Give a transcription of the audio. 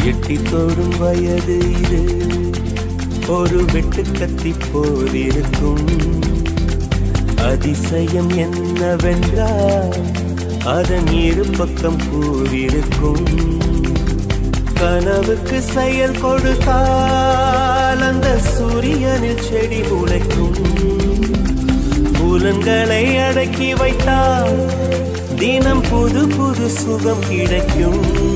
எட்டி தொடும் வயது இது, ஒரு வெட்டு கத்தி போல் இருக்கும். அதிசயம் என்னவென்றால் அதன் இரு பக்கம் பூவிருக்கும். கனவுக்கு செயல் கொடுத்தால் அந்த சூரியனில் செடி முளைக்கும். புலன்களை அடக்கி வைத்தால் தினம் புது புது சுகம் கிடைக்கும்.